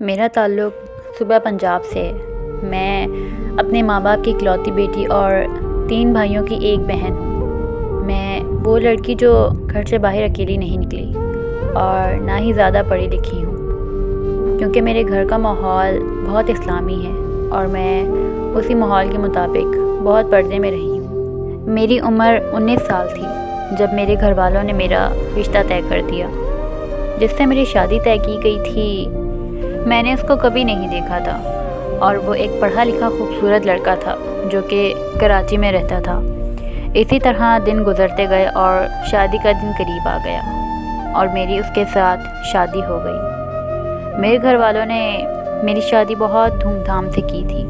میرا تعلق صوبہ پنجاب سے ہے۔ میں اپنے ماں باپ کی اکلوتی بیٹی اور 3 بھائیوں کی ایک بہن ہوں۔ میں وہ لڑکی جو گھر سے باہر اکیلی نہیں نکلی اور نہ ہی زیادہ پڑھی لکھی ہوں، کیونکہ میرے گھر کا ماحول بہت اسلامی ہے اور میں اسی ماحول کے مطابق بہت پردے میں رہی ہوں۔ میری عمر 19 سال تھی جب میرے گھر والوں نے میرا رشتہ طے کر دیا۔ جس سے میری شادی طے کی گئی تھی، میں نے اس کو کبھی نہیں دیکھا تھا اور وہ ایک پڑھا لکھا خوبصورت لڑکا تھا جو کہ کراچی میں رہتا تھا۔ اسی طرح دن گزرتے گئے اور شادی کا دن قریب آ گیا اور میری اس کے ساتھ شادی ہو گئی۔ میرے گھر والوں نے میری شادی بہت دھوم دھام سے کی تھی۔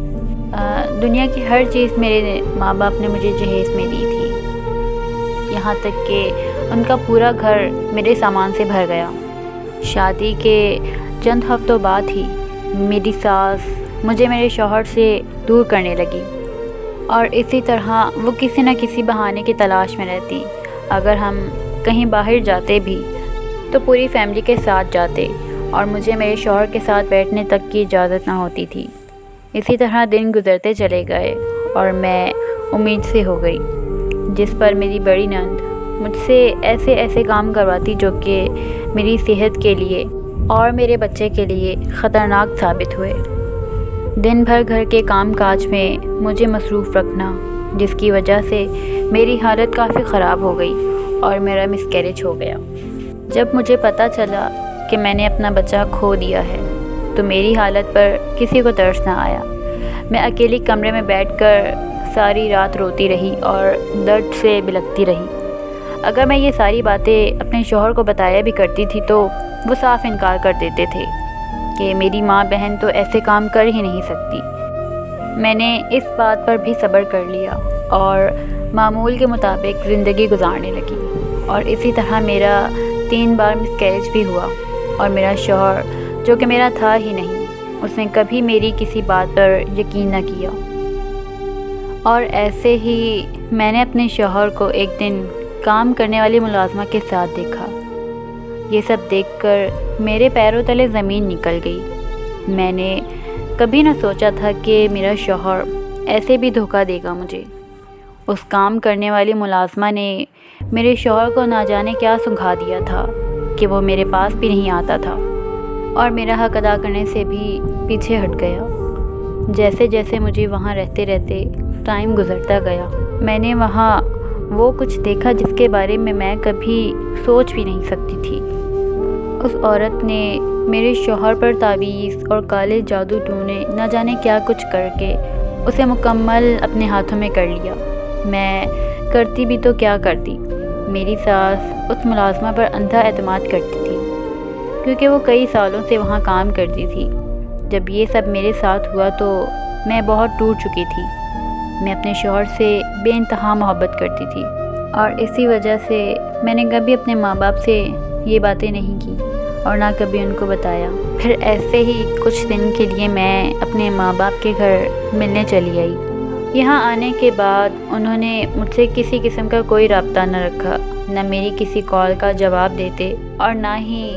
دنیا کی ہر چیز میرے ماں باپ نے مجھے جہیز میں دی تھی، یہاں تک کہ ان کا پورا گھر میرے سامان سے بھر گیا۔ شادی کے چند ہفتوں بعد ہی میری ساس مجھے میرے شوہر سے دور کرنے لگی اور اسی طرح وہ کسی نہ کسی بہانے کی تلاش میں رہتی۔ اگر ہم کہیں باہر جاتے بھی تو پوری فیملی کے ساتھ جاتے اور مجھے میرے شوہر کے ساتھ بیٹھنے تک کی اجازت نہ ہوتی تھی۔ اسی طرح دن گزرتے چلے گئے اور میں امید سے ہو گئی، جس پر میری بڑی نند مجھ سے ایسے کام کرواتی جو کہ میری صحت کے لیے اور میرے بچے کے لیے خطرناک ثابت ہوئے۔ دن بھر گھر کے کام کاج میں مجھے مصروف رکھنا، جس کی وجہ سے میری حالت کافی خراب ہو گئی اور میرا مسکیریج ہو گیا۔ جب مجھے پتہ چلا کہ میں نے اپنا بچہ کھو دیا ہے تو میری حالت پر کسی کو ترس نہ آیا۔ میں اکیلی کمرے میں بیٹھ کر ساری رات روتی رہی اور درد سے بلکتی رہی۔ اگر میں یہ ساری باتیں اپنے شوہر کو بتایا بھی کرتی تھی تو وہ صاف انکار کر دیتے تھے کہ میری ماں بہن تو ایسے کام کر ہی نہیں سکتی۔ میں نے اس بات پر بھی صبر کر لیا اور معمول کے مطابق زندگی گزارنے لگی، اور اسی طرح میرا 3 بار مسکیریج بھی ہوا اور میرا شوہر جو کہ میرا تھا ہی نہیں، اس نے کبھی میری کسی بات پر یقین نہ کیا۔ اور ایسے ہی میں نے اپنے شوہر کو ایک دن کام کرنے والی ملازمہ کے ساتھ دیکھا۔ یہ سب دیکھ کر میرے پیروں تلے زمین نکل گئی۔ میں نے کبھی نہ سوچا تھا کہ میرا شوہر ایسے بھی دھوکہ دے گا مجھے۔ اس کام کرنے والی ملازمہ نے میرے شوہر کو نہ جانے کیا سکھا دیا تھا کہ وہ میرے پاس بھی نہیں آتا تھا اور میرا حق ادا کرنے سے بھی پیچھے ہٹ گیا۔ جیسے جیسے مجھے وہاں رہتے رہتے ٹائم گزرتا گیا، میں نے وہاں وہ کچھ دیکھا جس کے بارے میں کبھی سوچ بھی نہیں سکتی تھی۔ اس عورت نے میرے شوہر پر تعویذ اور کالے جادو ٹونے نہ جانے کیا کچھ کر کے اسے مکمل اپنے ہاتھوں میں کر لیا۔ میں کرتی بھی تو کیا کرتی۔ میری ساس اس ملازمہ پر اندھا اعتماد کرتی تھی کیونکہ وہ کئی سالوں سے وہاں کام کرتی تھی۔ جب یہ سب میرے ساتھ ہوا تو میں بہت ٹوٹ چکی تھی۔ میں اپنے شوہر سے بے انتہا محبت کرتی تھی اور اسی وجہ سے میں نے کبھی اپنے ماں باپ سے یہ باتیں نہیں کی اور نہ کبھی ان کو بتایا۔ پھر ایسے ہی کچھ دن کے لیے میں اپنے ماں باپ کے گھر ملنے چلی آئی۔ یہاں آنے کے بعد انہوں نے مجھ سے کسی قسم کا کوئی رابطہ نہ رکھا، نہ میری کسی کال کا جواب دیتے اور نہ ہی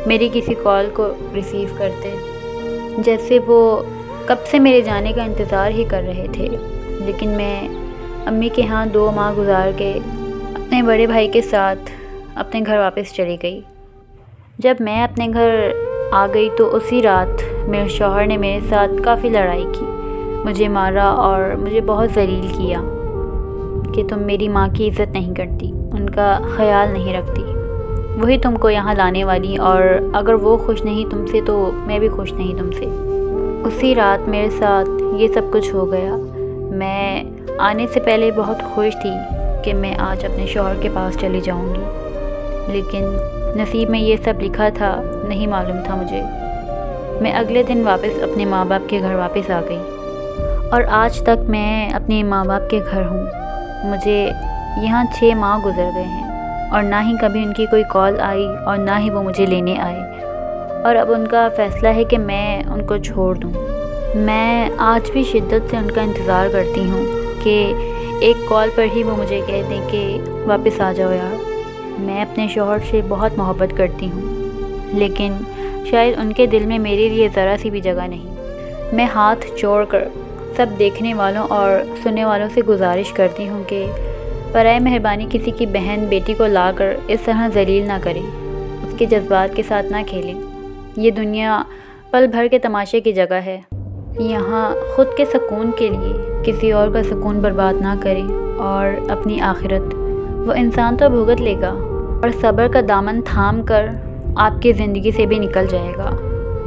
میری کسی کال کو ریسیو کرتے، جیسے وہ کب سے میرے جانے کا انتظار ہی کر رہے تھے۔ لیکن میں امی کے ہاں 2 ماہ گزار کے اپنے بڑے بھائی کے ساتھ اپنے گھر واپس چلی گئی۔ جب میں اپنے گھر آ گئی تو اسی رات میرے شوہر نے میرے ساتھ کافی لڑائی کی، مجھے مارا اور مجھے بہت ذلیل کیا کہ تم میری ماں کی عزت نہیں کرتی، ان کا خیال نہیں رکھتی، وہی تم کو یہاں لانے والی، اور اگر وہ خوش نہیں تم سے تو میں بھی خوش نہیں تم سے۔ اسی رات میرے ساتھ یہ سب کچھ ہو گیا۔ میں آنے سے پہلے بہت خوش تھی کہ میں آج اپنے شوہر کے پاس چلی جاؤں گی، لیکن نصیب میں یہ سب لکھا تھا نہیں معلوم تھا مجھے۔ میں اگلے دن واپس اپنے ماں باپ کے گھر واپس آ گئی اور آج تک میں اپنے ماں باپ کے گھر ہوں۔ مجھے یہاں 6 ماہ گزر گئے ہیں اور نہ ہی کبھی ان کی کوئی کال آئی اور نہ ہی وہ مجھے لینے آئے، اور اب ان کا فیصلہ ہے کہ میں ان کو چھوڑ دوں۔ میں آج بھی شدت سے ان کا انتظار کرتی ہوں کہ ایک کال پر ہی وہ مجھے کہہ دیں کہ واپس آ جاؤ یار۔ میں اپنے شوہر سے بہت محبت کرتی ہوں، لیکن شاید ان کے دل میں میرے لیے ذرا سی بھی جگہ نہیں۔ میں ہاتھ جوڑ کر سب دیکھنے والوں اور سننے والوں سے گزارش کرتی ہوں کہ برائے مہربانی کسی کی بہن بیٹی کو لا کر اس طرح ذلیل نہ کریں، اس کے جذبات کے ساتھ نہ کھیلیں۔ یہ دنیا پل بھر کے تماشے کی جگہ ہے، یہاں خود کے سکون کے لیے کسی اور کا سکون برباد نہ کریں، اور اپنی آخرت وہ انسان تو بھگت لے گا اور صبر کا دامن تھام کر آپ کی زندگی سے بھی نکل جائے گا،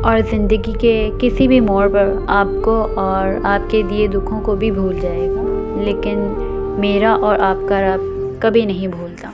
اور زندگی کے کسی بھی موڑ پر آپ کو اور آپ کے دیے دکھوں کو بھی بھول جائے گا، لیکن میرا اور آپ کا رب کبھی نہیں بھولتا۔